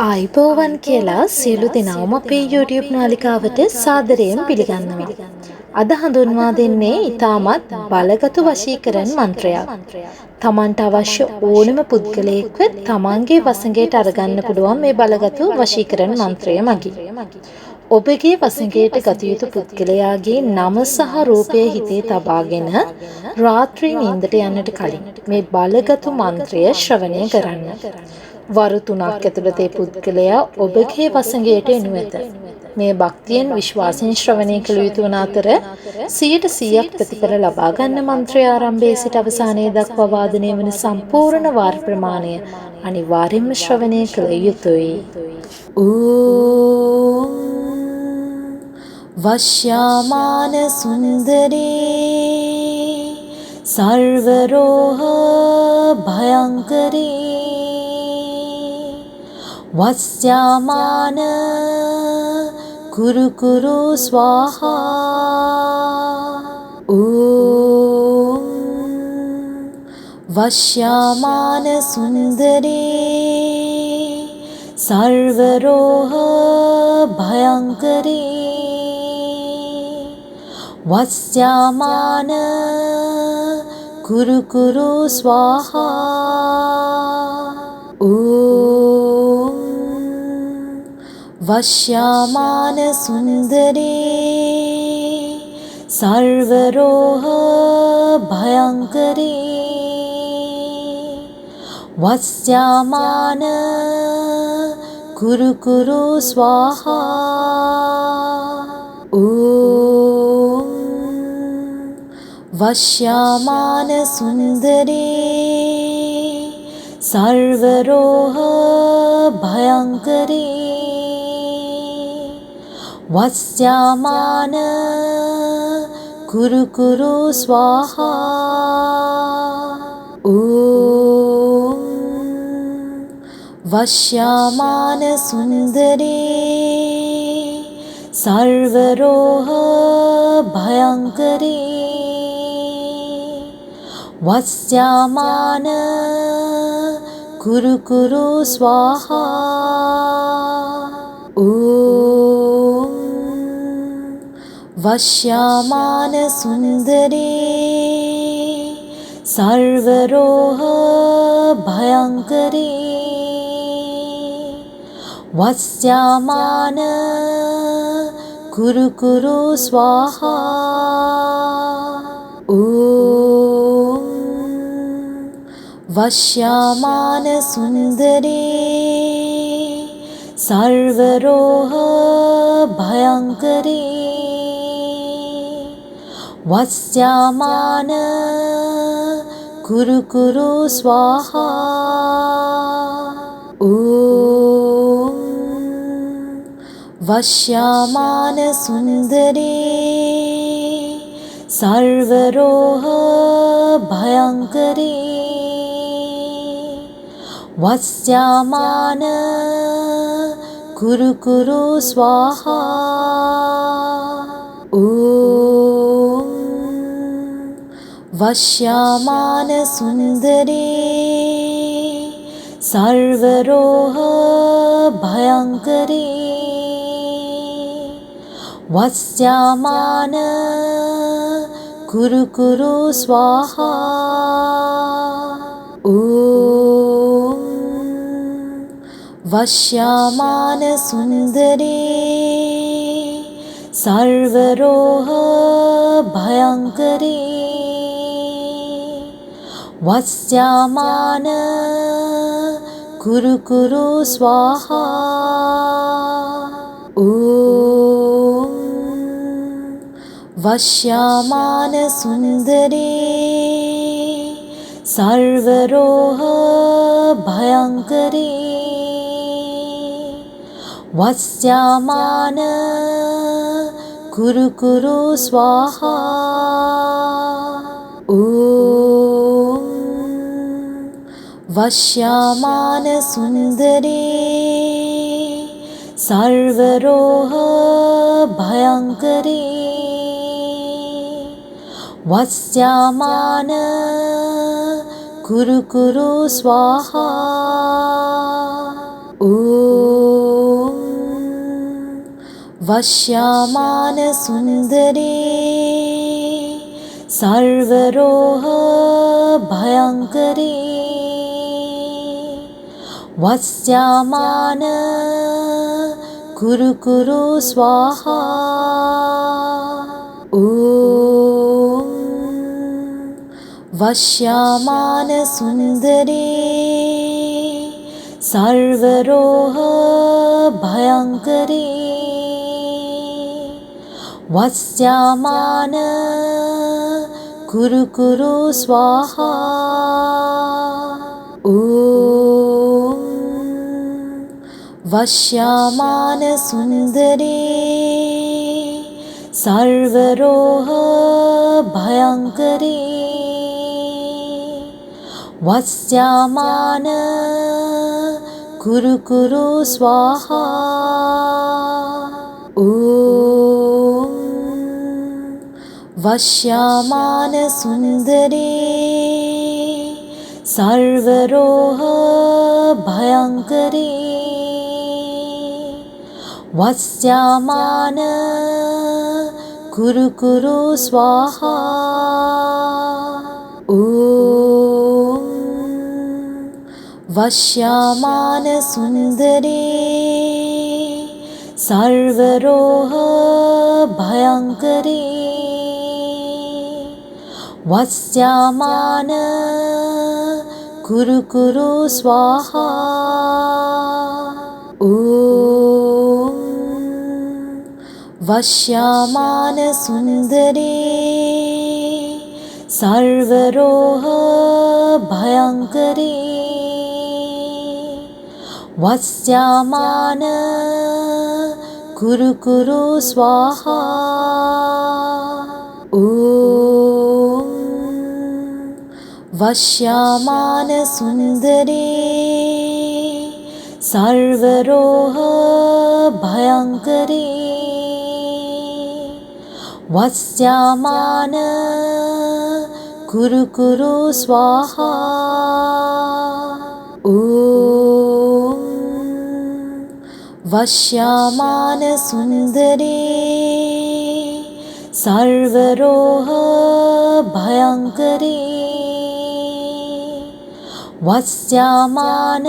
ආයිබෝවන් කියලා සියලු දෙනාම අපේ YouTube නාලිකාවට සාදරයෙන් පිළිගන්නවා. අද හඳුන්වා දෙන්නේ ඊටමත් බලගතු වශීකරණ මන්ත්‍රයක්. තමන්ට අවශ්‍ය ඕනම පුද්ගලයෙක්ව තමන්ගේ වසඟයට අරගන්න පුළුවන් මේ බලගතු වශීකරණ මන්ත්‍රය මගින්. ඔබගේ වසඟයට ගත යුතු පුද්ගලයාගේ නම සහ රූපය හිතේ තබාගෙන රාත්‍රී නිින්දට යන්නට කලින් මේ බලගතු මන්ත්‍රය ශ්‍රවණය කරන්න. වරු 3ක් ඇතුළත ඒ පුද්ගලයා ඔබගේ වසඟයට එනු ඇත. මේ භක්තියෙන් විශ්වාසයෙන් ශ්‍රවණය කළ යුතු වන අතර 100% ප්‍රතිඵල ලබා ගන්න මන්ත්‍රය ආරම්භයේ සිට අවසානයේ දක්වා වාදනය වන සම්පූර්ණ වාර ප්‍රමාණය අනිවාර්යයෙන්ම ශ්‍රවණය කළ යුතුයි. ඕම් වශ්යාමාන සුන්දරේ සර්වරෝහ භයංකරේ වස්යාමාන කුරු කුරු ස්වාහා ඕම් වශ්යාමාන සුන්දරේ සර්වරෝහ භයංකරේ වස්යාමාන කුරු කුරු ස්වාහා ඕම් වශ්යාමාන සුන්දරේ සර්වරෝහ භයංකරේ වස්යාමාන කුරු කුරු ස්වාහා ඕම් වශ්යාමාන සුන්දරේ සර්වරෝහ භයංකරේ වස්යාමාන කුරු කුරු ස්වාහා ඕම් වශ්යාමාන සුන්දරේ සර්වරෝහ භයංකරේ වස්යාමාන කුරු කුරු ස්වාහා ඕම් වශ්යාමාන සුන්දරේ සර්වරෝහ භයංකරේ වස්යාමාන කුරු කුරු ස්වාහා ඕම් වශ්යාමාන සුන්දරේ සර්වරෝහ භයංකරේ වස්යාමාන කුරු කුරු ස්වාහා ඕම් වශ්යාමාන සුන්දරේ සර්වරෝහ භයංකරේ වස්යාමාන කුරු කුරු ස්වාහා ඕම් වශ්යාමාන සුන්දරේ සර්වරෝහ භයංකරේ වස්යාමාන කුරු කුරු ස්වාහා ඕම් වශ්යාමාන සුන්දරේ සර්වරෝහ භයංකරේ වස්යාමාන කුරු කුරු ස්වාහා ඕම් වශ්යාමාන සුන්දරේ සර්වරෝහ භයංකරේ වස්යාමාන කුරු කුරු ස්වාහා ඕම් වශ්යාමාන සුන්දරේ සර්වරෝහ භයංකරේ වස්යාමාන කුරු කුරු ස්වාහා ඕම් वश्यामान सुंदरी सर्वरोह भयंकरी वस्यामान कुरु कुरु स्वाहा ओम वश्यामान सुंदरी सर्वरोह भयंकरी वस्यामान कुरु कुरु स्वाहा ओम वश्यामान सुंदरी सर्वरोह भयंकरी वस्यामान कुरु कुरु स्वाहा ओम वश्यामान सुंदरी सर्वरोह भयंकरी वस्यामान कुरु कुरु स्वाहा ओम वश्यामान सुंदरी सर्वरोह भयंकरी वस्यामान कुरु कुरु स्वाहा ओम वश्यामान सुंदरी सर्वरोह भयंकरी वस्यामान कुरु कुरु स्वाहा ओम वश्यामान सुंदरी सर्वरोह भयंकरी वस्यामान कुरु कुरु स्वाहा ओम वश्यामान सुंदरी सर्वरोह भयंकरी वस्यामान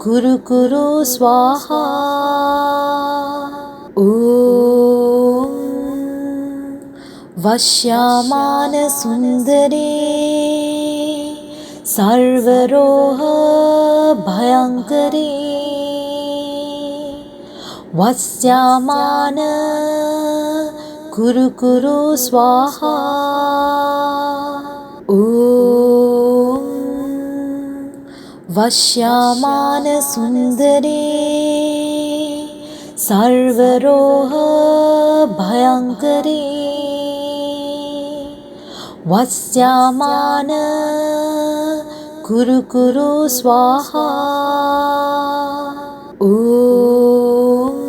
कुरु कुरु स्वाहा ओम वश्यामान सुंदरी सर्वरोह भयंकरी वस्यामान कुरु कुरु स्वाहा ओम वश्यामान सुंदरी सर्वरोह भयंकरी वस्यामान कुरु कुरु स्वाहा ओम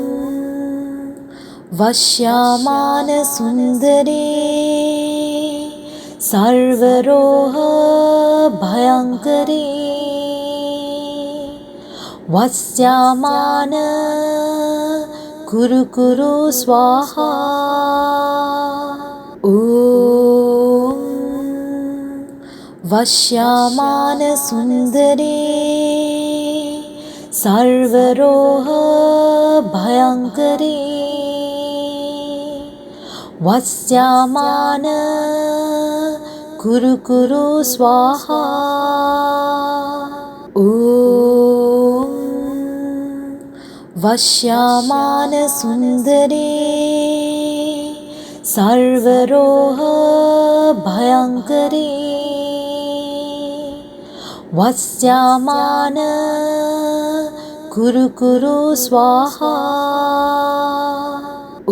वश्यामान सुंदरी सर्वरोह भयंकरी वस्यामान कुरु कुरु स्वाहा ओम वश्यामान सुंदरी सर्वरोह भयंकरी वस्यामान कुरु कुरु स्वाहा ओम वश्यामान सुंदरी सर्वरोह भयंकरी वस्यामान कुरु कुरु स्वाहा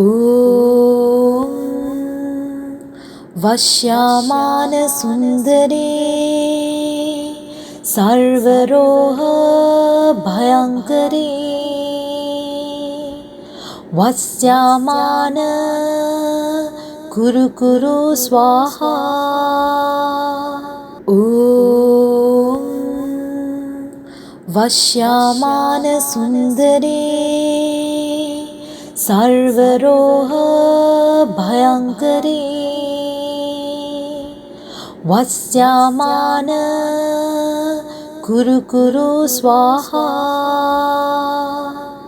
ओम वश्यामान सुंदरी सर्वरोह भयंकरी वस्यामान कुरु कुरु स्वाहा ओम वश्यामान सुंदरी सर्वरोह भयङ्करे वस्यामान कुरु कुरु स्वाहा।